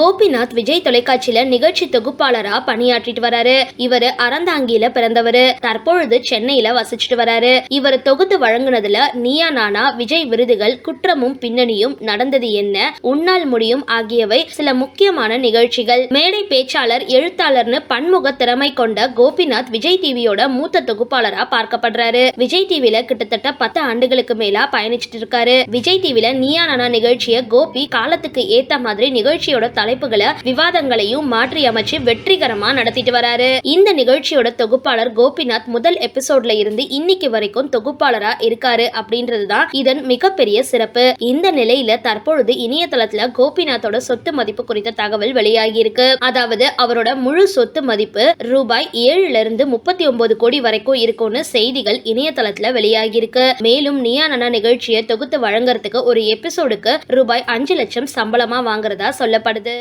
கோபிநாத் விஜய் தொலைக்காட்சியில நிகழ்ச்சி தொகுப்பாளரா பணியாற்றிட்டு வராரு. இவரு அறந்தாங்கியில பிறந்தவரு. தற்பொழுது சென்னையில வசிச்சுட்டு வராரு. இவர் தொகுத்து வழங்குனதுல நீயா நானா, விஜய் விருதுகள், குற்றமும் பின்னணியும், நடந்தது என்ன, உன்னால் முடியும் ஆகியவை சில முக்கியமான நிகழ்ச்சிகள். மேடை பேச்சாளர், எழுத்தாளர்னு பன்முக திறமை கொண்ட கோபிநாத் விஜய் டிவியோட மூத்த தொகுப்பாளரா பார்க்கப்படுறாரு. விஜய் டிவில கிட்டத்தட்ட 10 ஆண்டுகளுக்கு மேலா பயணிச்சிட்டு இருக்காரு. விஜய் டிவில நீயா நானா நிகழ்ச்சிய கோபி காலத்துக்கு ஏத்த மாதிரி நிகழ்ச்சியோட தலைப்புகளை, விவாதங்களையும் மாற்றி அமைச்சு வெற்றிகரமா நடத்திட்டு வராரு. இந்த நிகழ்ச்சியோட தொகுப்பாளர் கோபிநாத் முதல் எபிசோட்ல இருந்து இன்னைக்கு வரைக்கும் தொகுப்பாளரா இருக்காரு அப்படின்றதுதான் இதன் மிகப்பெரிய சிறப்பு. இந்த நிலையில தற்பொழுது இணையதளத்துல கோபிநாத்தோட சொத்து மதிப்பு குறித்த தகவல் வெளியாகி இருக்கு. அதாவது அவரோட முழு சொத்து மதிப்பு ரூபாய் 7-39 கோடி வரைக்கும் இருக்கும்னு செய்திகள் இணையதளத்துல வெளியாகி இருக்கு. மேலும் நீயா நானா நிகழ்ச்சியை தொகுத்து வழங்குறதுக்கு ஒரு எபிசோடுக்கு ரூபாய் 5 லட்சம் சம்பளமா வாங்குறதா சொல்லப்படுது.